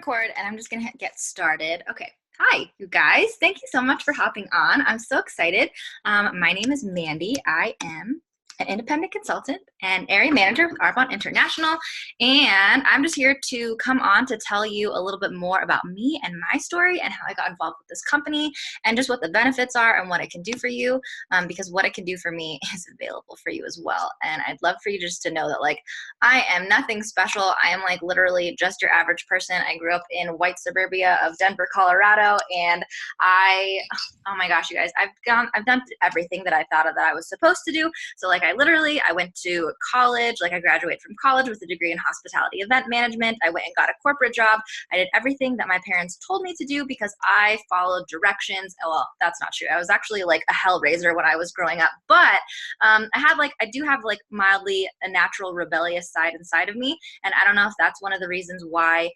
record and I'm just gonna get started. Okay. Hi, you guys. Thank you so much for hopping on. I'm so excited. My name is Mandy. I am an independent consultant and area manager with Arbonne International, and I'm just here to come on to tell you a little bit more about me and my story and how I got involved with this company and just what the benefits are and what it can do for you, because what it can do for me is available for you as well. And I'd love for you just to know that, like, I am nothing special. I am like literally just your average person. I grew up in white suburbia of Denver, Colorado, and oh my gosh, you guys, I've done everything that I thought that I was supposed to do. So like I went to college, like I graduated from college with a degree in hospitality event management. I went and got a corporate job. I did everything that my parents told me to do because I followed directions. Oh, well, that's not true. I was actually like a hellraiser when I was growing up, but I do have like mildly a natural rebellious side inside of me. And I don't know if that's one of the reasons why,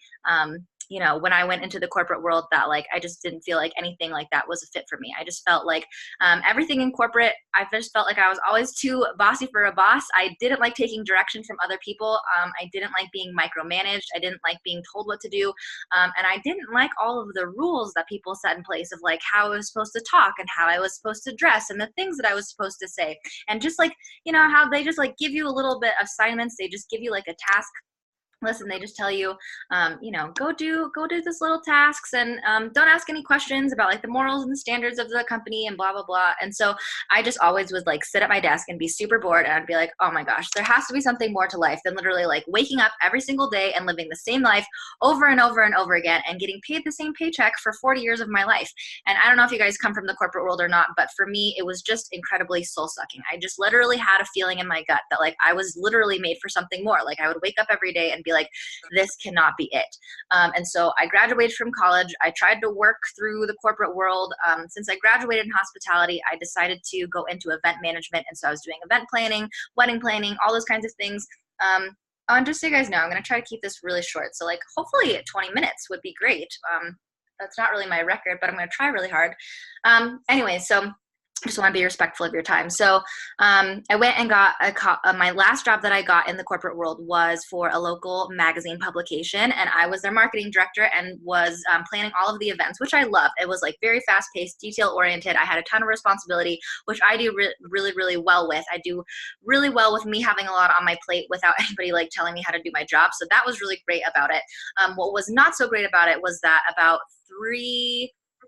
when I went into the corporate world, that like I just didn't feel like anything like that was a fit for me. I just felt like everything in corporate, I just felt like I was always too bossy for a boss. I didn't like taking direction from other people. I didn't like being micromanaged. I didn't like being told what to do. And I didn't like all of the rules that people set in place of like how I was supposed to talk and how I was supposed to dress and the things that I was supposed to say. And just like, how they just like give you a little bit of assignments. They just give you like a task. Listen, they just tell you, go do this little tasks and don't ask any questions about like the morals and the standards of the company and blah, blah, blah. And so I just always would like sit at my desk and be super bored. And I'd be like, oh my gosh, there has to be something more to life than literally like waking up every single day and living the same life over and over and over again and getting paid the same paycheck for 40 years of my life. And I don't know if you guys come from the corporate world or not, but for me, it was just incredibly soul sucking. I just literally had a feeling in my gut that like I was literally made for something more. Like I would wake up every day and be like, this cannot be it. And so I graduated from college. I tried to work through the corporate world. Since I graduated in hospitality, I decided to go into event management. And so I was doing event planning, wedding planning, all those kinds of things. And just so you guys know, I'm going to try to keep this really short. So like hopefully 20 minutes would be great. That's not really my record, but I'm going to try really hard. Anyway, so I just want to be respectful of your time. So I went and got my last job that I got in the corporate world was for a local magazine publication, and I was their marketing director and was planning all of the events, which I loved. It was like very fast-paced, detail-oriented. I had a ton of responsibility, which I do really, really well with. I do really well with me having a lot on my plate without anybody like telling me how to do my job. So that was really great about it. What was not so great about it was that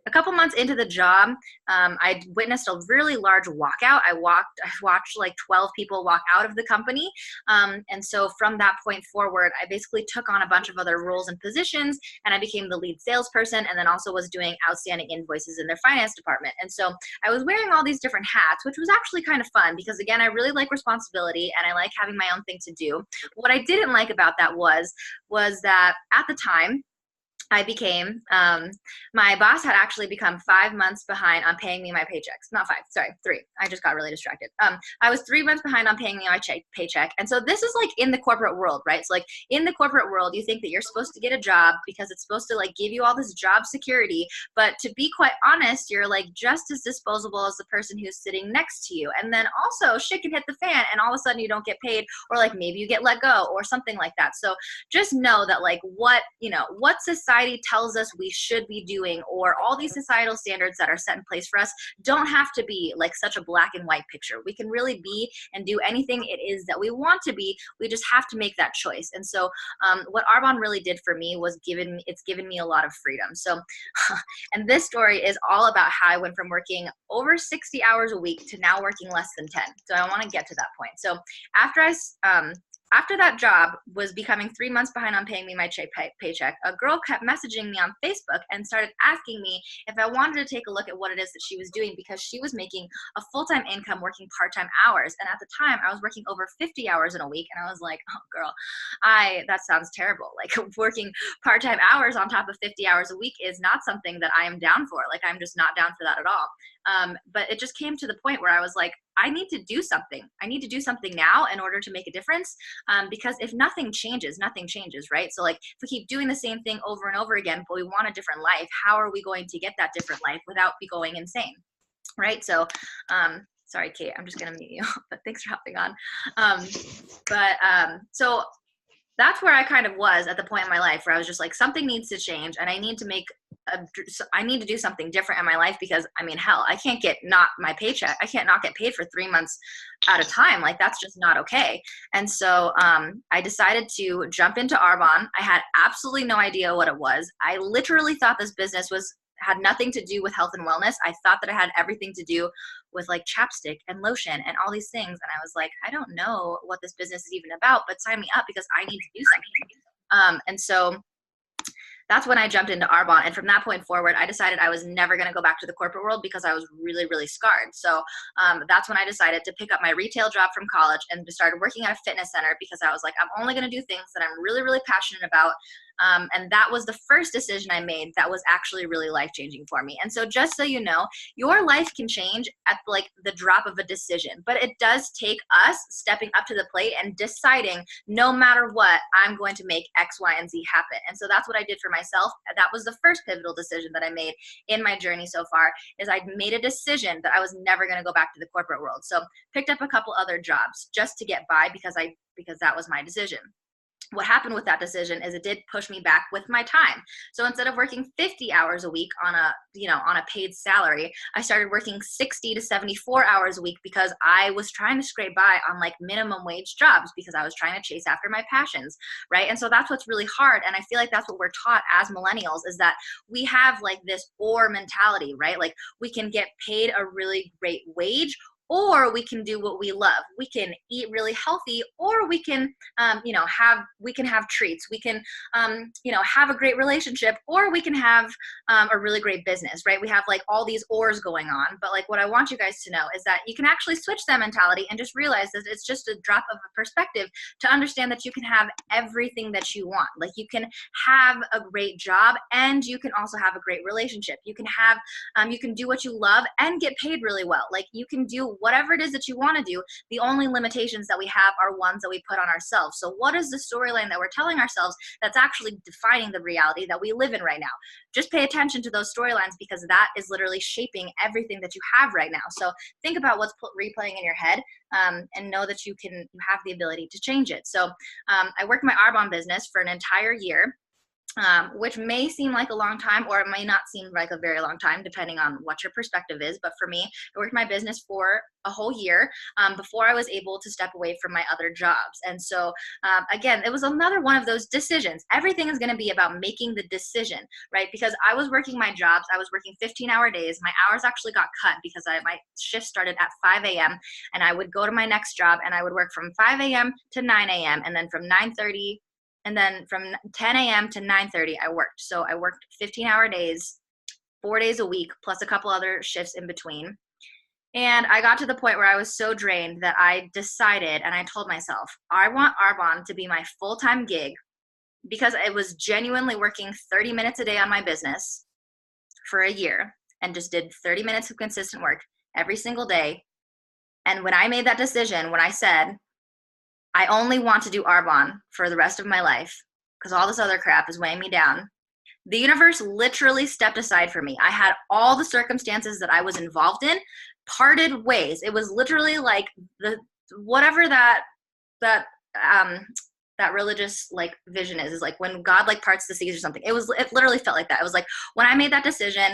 a couple months into the job, I witnessed a really large walkout. I watched like 12 people walk out of the company. And so from that point forward, I basically took on a bunch of other roles and positions, and I became the lead salesperson and then also was doing outstanding invoices in their finance department. And so I was wearing all these different hats, which was actually kind of fun because, again, I really like responsibility and I like having my own thing to do. What I didn't like about that was that at the time, my boss had actually become 5 months behind on paying me my paychecks. Not 5, sorry, 3. I just got really distracted. I was 3 months behind on paying me my paycheck. And so this is like in the corporate world, right? So like in the corporate world, you think that you're supposed to get a job because it's supposed to like give you all this job security. But to be quite honest, you're like just as disposable as the person who's sitting next to you. And then also shit can hit the fan and all of a sudden you don't get paid, or like maybe you get let go or something like that. So just know that like what society tells us we should be doing, or all these societal standards that are set in place for us, don't have to be like such a black and white picture. We can really be and do anything it is that we want to be. We just have to make that choice. And so what Arbonne really did for me was given me a lot of freedom. So and this story is all about how I went from working over 60 hours a week to now working less than 10. So I want to get to that point. So after that job was becoming 3 months behind on paying me my paycheck, a girl kept messaging me on Facebook and started asking me if I wanted to take a look at what it is that she was doing, because she was making a full-time income working part-time hours. And at the time, I was working over 50 hours in a week. And I was like, oh, girl, that sounds terrible. Like working part-time hours on top of 50 hours a week is not something that I am down for. Like I'm just not down for that at all. But it just came to the point where I was like, I need to do something. I need to do something now in order to make a difference. Because if nothing changes, right? So like if we keep doing the same thing over and over again, but we want a different life, how are we going to get that different life without be going insane? Right? So, sorry, Kate, I'm just going to mute you, but thanks for hopping on. So that's where I kind of was at the point in my life where I was just like, something needs to change, and I need to I need to do something different in my life, because I mean, hell, I can't get not my paycheck. I can't not get paid for 3 months at a time. Like, that's just not okay. And so I decided to jump into Arbonne. I had absolutely no idea what it was. I literally thought this business had nothing to do with health and wellness. I thought that it had everything to do with like chapstick and lotion and all these things. And I was like, I don't know what this business is even about, but sign me up because I need to do something. And so that's when I jumped into Arbonne. And from that point forward, I decided I was never going to go back to the corporate world because I was really, really scarred. So that's when I decided to pick up my retail job from college and started working at a fitness center, because I was like, I'm only going to do things that I'm really, really passionate about. And that was the first decision I made that was actually really life-changing for me. And so just so you know, your life can change at like the drop of a decision, but it does take us stepping up to the plate and deciding, no matter what, I'm going to make X, Y, and Z happen. And so that's what I did for myself. That was the first pivotal decision that I made in my journey so far, is I made a decision that I was never going to go back to the corporate world. So picked up a couple other jobs just to get by, because that was my decision. What happened with that decision is it did push me back with my time. So instead of working 50 hours a week on a paid salary, I started working 60 to 74 hours a week, because I was trying to scrape by on like minimum wage jobs, because I was trying to chase after my passions, right? And so that's what's really hard. And I feel like that's what we're taught as millennials, is that we have like this or mentality, right? Like, we can get paid a really great wage, or we can do what we love. We can eat really healthy, or we can, have treats. We can, have a great relationship, or we can have a really great business, right? We have like all these ors going on. But like, what I want you guys to know is that you can actually switch that mentality and just realize that it's just a drop of a perspective to understand that you can have everything that you want. Like, you can have a great job, and you can also have a great relationship. You can have, you can do what you love and get paid really well. Like, you can do whatever it is that you want to do. The only limitations that we have are ones that we put on ourselves. So what is the storyline that we're telling ourselves that's actually defining the reality that we live in right now? Just pay attention to those storylines, because that is literally shaping everything that you have right now. So think about what's replaying in your head, and know that you have the ability to change it. So I worked my Arbonne business for an entire year. Which may seem like a long time, or it may not seem like a very long time, depending on what your perspective is. But for me, I worked my business for a whole year before I was able to step away from my other jobs. And so, again, it was another one of those decisions. Everything is going to be about making the decision, right? Because I was working my jobs. I was working 15-hour days. My hours actually got cut because my shift started at 5 a.m. and I would go to my next job, and I would work from 5 a.m. to 9 a.m. and then from 9:30. And then from 10 a.m. to 9:30, I worked. So I worked 15-hour days, 4 days a week, plus a couple other shifts in between. And I got to the point where I was so drained that I decided, and I told myself, I want Arbonne to be my full-time gig, because I was genuinely working 30 minutes a day on my business for a year, and just did 30 minutes of consistent work every single day. And when I made that decision, when I said, I only want to do Arbonne for the rest of my life, because all this other crap is weighing me down, the universe literally stepped aside for me. I had all the circumstances that I was involved in parted ways. It was literally like whatever that religious like vision is like when God like parts the seas or something. It literally felt like that. It was like, when I made that decision,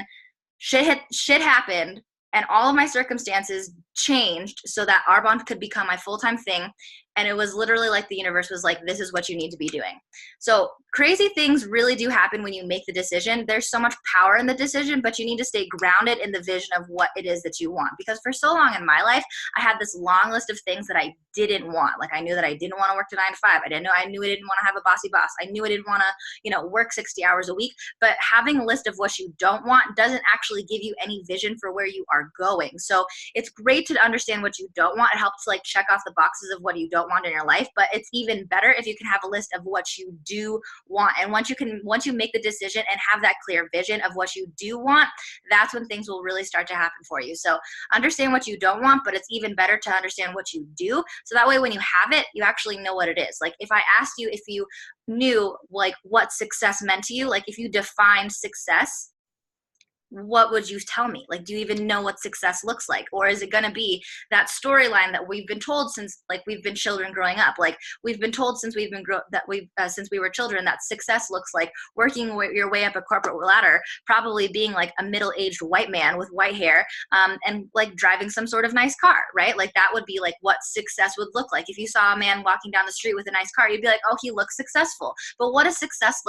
shit happened, and all of my circumstances changed so that Arbonne could become my full-time thing. And it was literally like the universe was like, this is what you need to be doing. So crazy things really do happen when you make the decision. There's so much power in the decision, but you need to stay grounded in the vision of what it is that you want. Because for so long in my life, I had this long list of things that I didn't want. Like, I knew that I didn't want to work to 9 to 5. I knew I didn't want to have a bossy boss. I knew I didn't want to, work 60 hours a week. But having a list of what you don't want doesn't actually give you any vision for where you are going. So it's great to understand what you don't want. It helps like check off the boxes of what you don't want in your life, but it's even better if you can have a list of what you do want. And once you make the decision and have that clear vision of what you do want, that's when things will really start to happen for you. So understand what you don't want, but it's even better to understand what you do. So that way, when you have it, you actually know what it is. Like, if I asked you if you knew like what success meant to you, like if you defined success, what would you tell me? Like, do you even know what success looks like? Or is it going to be that storyline that we've been told since like we've been children growing up? Like we've been told since we've been since we were children that success looks like working your way up a corporate ladder, probably being like a middle-aged white man with white hair, and like driving some sort of nice car, right? Like that would be like what success would look like. If you saw a man walking down the street with a nice car, you'd be like, oh, he looks successful. But what does success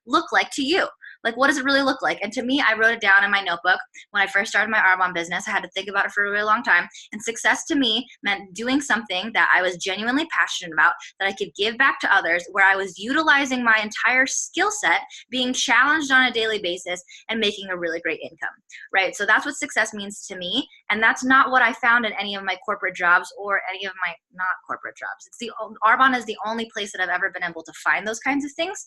look like to you? Like, what does it really look like? And to me, I wrote it down in my notebook. When I first started my Arbonne business, I had to think about it for a really long time. And success to me meant doing something that I was genuinely passionate about, that I could give back to others, where I was utilizing my entire skill set, being challenged on a daily basis, and making a really great income, right? So that's what success means to me. And that's not what I found in any of my corporate jobs or any of my not corporate jobs. Arbonne is the only place that I've ever been able to find those kinds of things,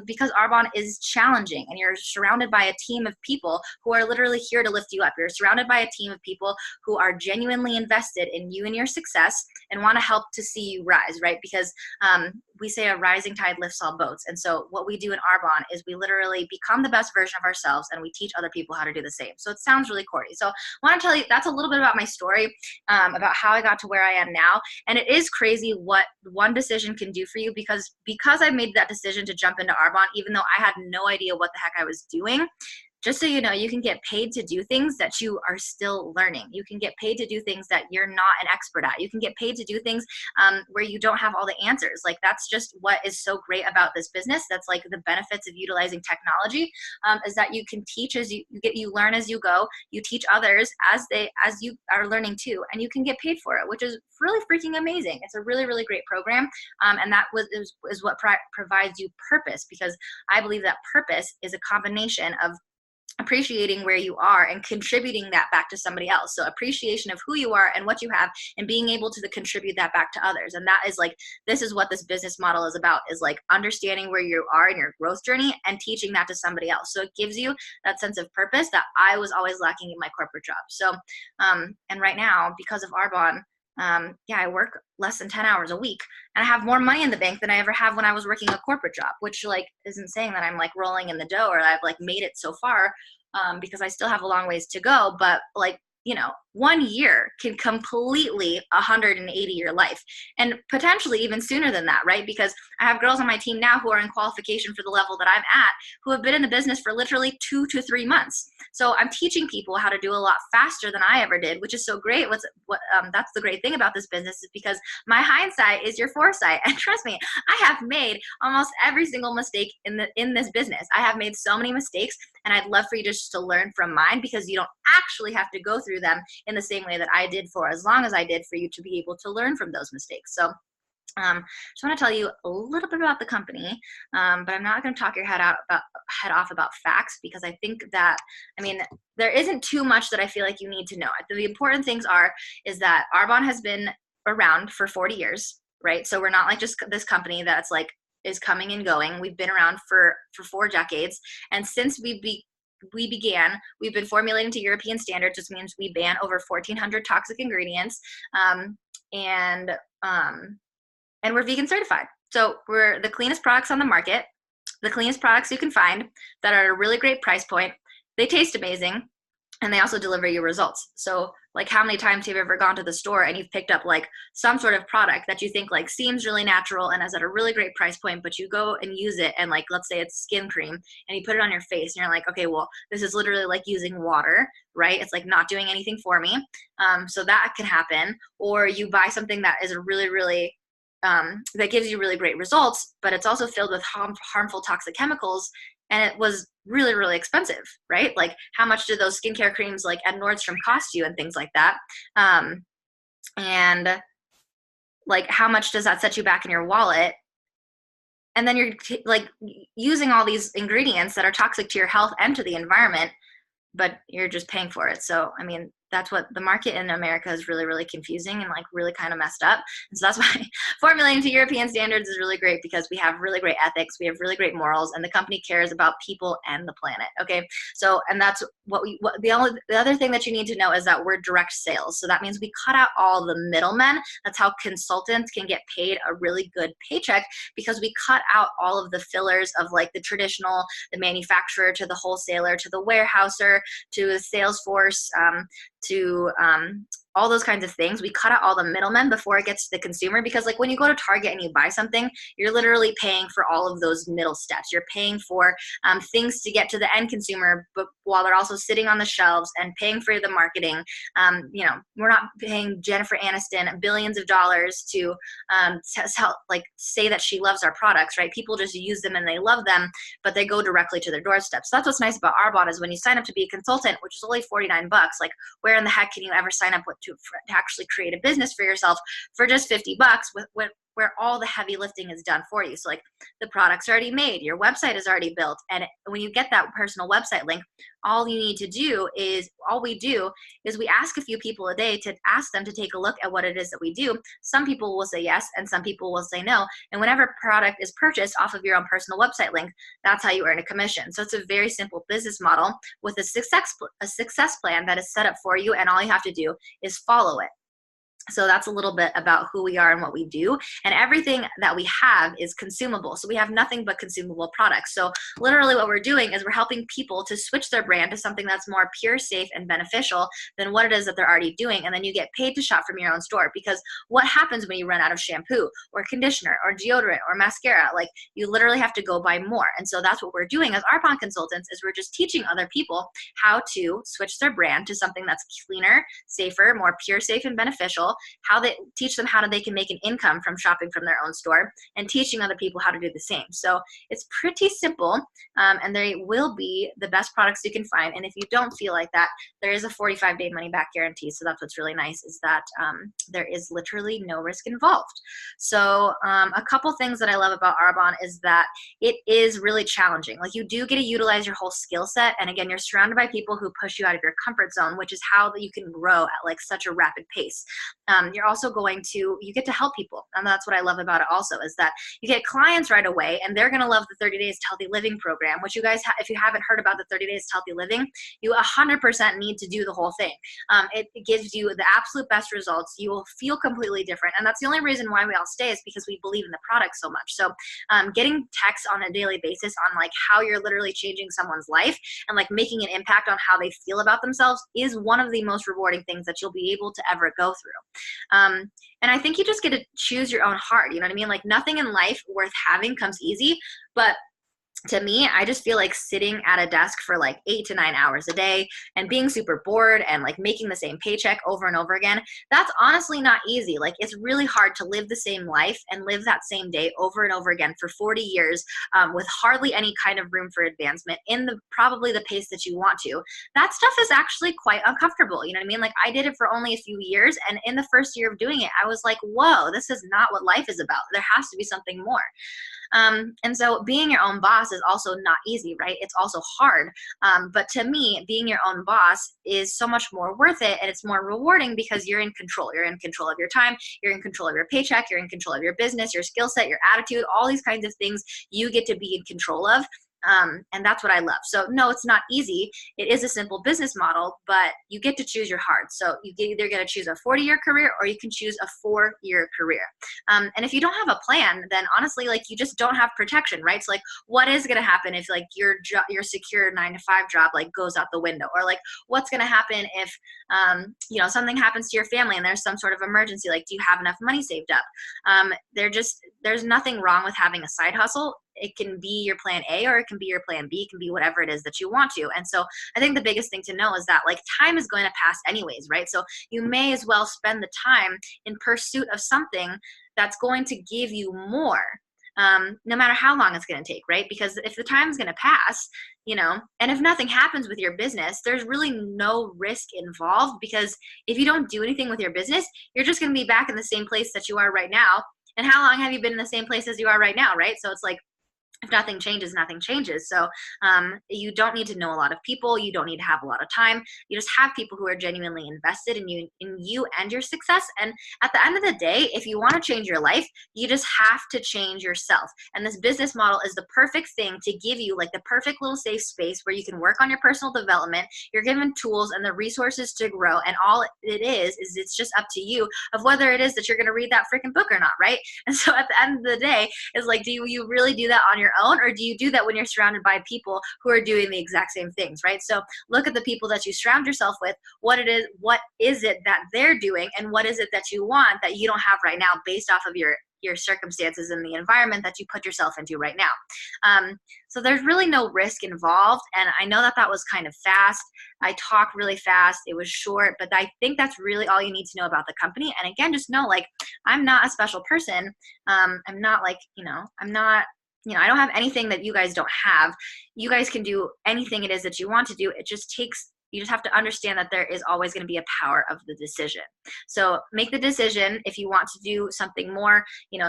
because Arbonne is challenging. And you're surrounded by a team of people who are literally here to lift you up. You're surrounded by a team of people who are genuinely invested in you and your success and want to help to see you rise, right? Because we say a rising tide lifts all boats. And so what we do in Arbonne is we literally become the best version of ourselves, and we teach other people how to do the same. So it sounds really corny. So I want to tell you, that's a little bit about my story, about how I got to where I am now. And it is crazy what one decision can do for you, because I made that decision to jump into Arbonne, even though I had no idea what the heck I was doing. Just so you know, you can get paid to do things that you are still learning. You can get paid to do things that you're not an expert at. You can get paid to do things where you don't have all the answers. Like that's just what is so great about this business. That's like the benefits of utilizing technology, is that you can teach as you learn as you go. You teach others as you are learning too, and you can get paid for it, which is really freaking amazing. It's a really, really great program, and that is what provides you purpose, because I believe that purpose is a combination of appreciating where you are and contributing that back to somebody else. So appreciation of who you are and what you have, and being able to contribute that back to others. And that is like, this is what this business model is about, is like understanding where you are in your growth journey and teaching that to somebody else. So it gives you that sense of purpose that I was always lacking in my corporate job. So, and right now, because of Arbonne, I work less than 10 hours a week, and I have more money in the bank than I ever have when I was working a corporate job, which like isn't saying that I'm like rolling in the dough or I've like made it so far, because I still have a long ways to go. But like, 1 year can completely 180 your life, and potentially even sooner than that, right? Because I have girls on my team now who are in qualification for the level that I'm at, who have been in the business for literally 2 to 3 months. So I'm teaching people how to do a lot faster than I ever did, which is so great. That's the great thing about this business, is because my hindsight is your foresight. And trust me, I have made almost every single mistake in this business. I have made so many mistakes, and I'd love for you just to learn from mine, because you don't actually have to go through them in the same way that I did for as long as I did, for you to be able to learn from those mistakes. So just want to tell you a little bit about the company, but I'm not going to talk your head off about facts, because I think that, there isn't too much that I feel like you need to know. The important things is that Arbonne has been around for 40 years, right? So we're not like just this company that's like is coming and going. We've been around for 4 decades, and since we've been formulating to European standards, which means we ban over 1,400 toxic ingredients, and we're vegan certified. So we're the cleanest products on the market, the cleanest products you can find, that are at a really great price point. They taste amazing, and they also deliver you results. So like, how many times have you ever gone to the store and you've picked up like some sort of product that you think like seems really natural and is at a really great price point, but you go and use it, and like, let's say it's skin cream, and you put it on your face and you're like, okay, well, this is literally like using water, right? It's like not doing anything for me. So that can happen. Or you buy something that is a really, really that gives you really great results, but it's also filled with harmful toxic chemicals, and it was really, really expensive, right? Like, how much do those skincare creams like at Nordstrom cost you, and things like that? And like, how much does that set you back in your wallet? And then you're like using all these ingredients that are toxic to your health and to the environment, but you're just paying for it. So, that's what the market in America is really, really confusing and like really kind of messed up. And so that's why formulating to European standards is really great, because we have really great ethics, we have really great morals, and the company cares about people and the planet. Okay, so and that's the other thing that you need to know is that we're direct sales. So that means we cut out all the middlemen. That's how consultants can get paid a really good paycheck, because we cut out all of the fillers of like the traditional, the manufacturer to the wholesaler to the warehouser to the sales force, to all those kinds of things. We cut out all the middlemen before it gets to the consumer, because like when you go to Target and you buy something, you're literally paying for all of those middle steps. You're paying for things to get to the end consumer, but while they're also sitting on the shelves and paying for the marketing. We're not paying Jennifer Aniston billions of dollars to like say that she loves our products, right? People just use them and they love them, but they go directly to their doorstep. So that's what's nice about Arbonne, is when you sign up to be a consultant, which is only $49, like where in the heck can you ever sign up to actually create a business for yourself for just $50 where all the heavy lifting is done for you? So like the product's already made, your website is already built, and when you get that personal website link, all we do is we ask a few people a day to ask them to take a look at what it is that we do. Some people will say yes and some people will say no, and whenever product is purchased off of your own personal website link, that's how you earn a commission. So it's a very simple business model with a success plan that is set up for you, and all you have to do is follow it. So that's a little bit about who we are and what we do. And everything that we have is consumable. So we have nothing but consumable products. So literally what we're doing is we're helping people to switch their brand to something that's more pure, safe, and beneficial than what it is that they're already doing. And then you get paid to shop from your own store, because what happens when you run out of shampoo or conditioner or deodorant or mascara? Like, you literally have to go buy more. And so that's what we're doing as Arbonne consultants, is we're just teaching other people how to switch their brand to something that's cleaner, safer, more pure, safe, and beneficial, how they teach them how they can make an income from shopping from their own store, and teaching other people how to do the same. So it's pretty simple, and they will be the best products you can find. And if you don't feel like that, there is a 45-day money-back guarantee. So that's what's really nice, is that there is literally no risk involved. So a couple things that I love about Arbonne is that it is really challenging. Like, you do get to utilize your whole skill set, and again, you're surrounded by people who push you out of your comfort zone, which is how you can grow at like such a rapid pace. You're also you get to help people. And that's what I love about it also, is that you get clients right away, and they're going to love the 30 Days to Healthy Living program, which you guys, if you haven't heard about the 30 Days to Healthy Living, you 100% need to do the whole thing. It gives you the absolute best results. You will feel completely different. And that's the only reason why we all stay, is because we believe in the product so much. So getting texts on a daily basis on like how you're literally changing someone's life and like making an impact on how they feel about themselves is one of the most rewarding things that you'll be able to ever go through. And I think you just get to choose your own heart. You know what I mean? Like, nothing in life worth having comes easy, but to me, I just feel like sitting at a desk for like 8 to 9 hours a day and being super bored and like making the same paycheck over and over again, that's honestly not easy. Like, it's really hard to live the same life and live that same day over and over again for 40 years with hardly any kind of room for advancement in probably the pace that you want to. That stuff is actually quite uncomfortable. You know what I mean? Like, I did it for only a few years, and in the first year of doing it, I was like, whoa, this is not what life is about. There has to be something more. And so being your own boss is also not easy, right? It's also hard. But to me, being your own boss is so much more worth it, and it's more rewarding because you're in control. You're in control of your time. You're in control of your paycheck. You're in control of your business, your skill set, your attitude, all these kinds of things you get to be in control of. And that's what I love. So no, it's not easy. It is a simple business model, but you get to choose your heart. So you either get to choose a 40-year career, or you can choose a 4-year career. And if you don't have a plan, then honestly, like, you just don't have protection, right? So like, what is going to happen if like your secure 9-to-5 job like goes out the window? Or like, what's going to happen if, something happens to your family and there's some sort of emergency? Like, do you have enough money saved up? There's nothing wrong with having a side hustle. It can be your plan A, or it can be your plan B. It can be whatever it is that you want to. And so I think the biggest thing to know is that like, time is going to pass anyways, right? So you may as well spend the time in pursuit of something that's going to give you more, no matter how long it's going to take, right? Because if the time is going to pass, and if nothing happens with your business, there's really no risk involved, because if you don't do anything with your business, you're just going to be back in the same place that you are right now. And how long have you been in the same place as you are right now, right? So it's like, if nothing changes, nothing changes. So you don't need to know a lot of people. You don't need to have a lot of time. You just have people who are genuinely invested in you and your success. And at the end of the day, if you want to change your life, you just have to change yourself. And this business model is the perfect thing to give you like the perfect little safe space where you can work on your personal development. You're given tools and the resources to grow. And all it is it's just up to you of whether it is that you're going to read that freaking book or not, right? And so at the end of the day, is like, do you really do that on your own, or do you do that when you're surrounded by people who are doing the exact same things, right? So look at the people that you surround yourself with. What is it that they're doing, and what is it that you want that you don't have right now based off of your circumstances and the environment that you put yourself into right now. So there's really no risk involved. And I know that that was kind of fast. I talk really fast. It was short, but I think that's really all you need to know about the company. And again, just know, like, I'm not a special person. I'm not like, I'm not, I don't have anything that you guys don't have. You guys can do anything it is that you want to do. It just takes, you just have to understand that there is always going to be a power of the decision. So make the decision. If you want to do something more,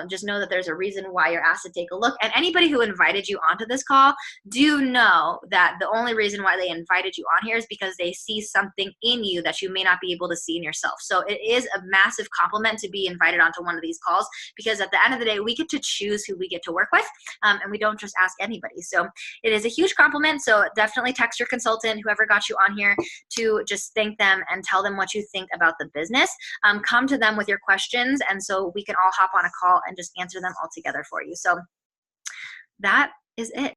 just know that there's a reason why you're asked to take a look. And anybody who invited you onto this call, do know that the only reason why they invited you on here is because they see something in you that you may not be able to see in yourself. So it is a massive compliment to be invited onto one of these calls, because at the end of the day, we get to choose who we get to work with, and we don't just ask anybody. So it is a huge compliment. So definitely text your consultant, whoever got you on here, to just thank them and tell them what you think about the business. Come to them with your questions, and so we can all hop on a call and just answer them all together for you. So that is it.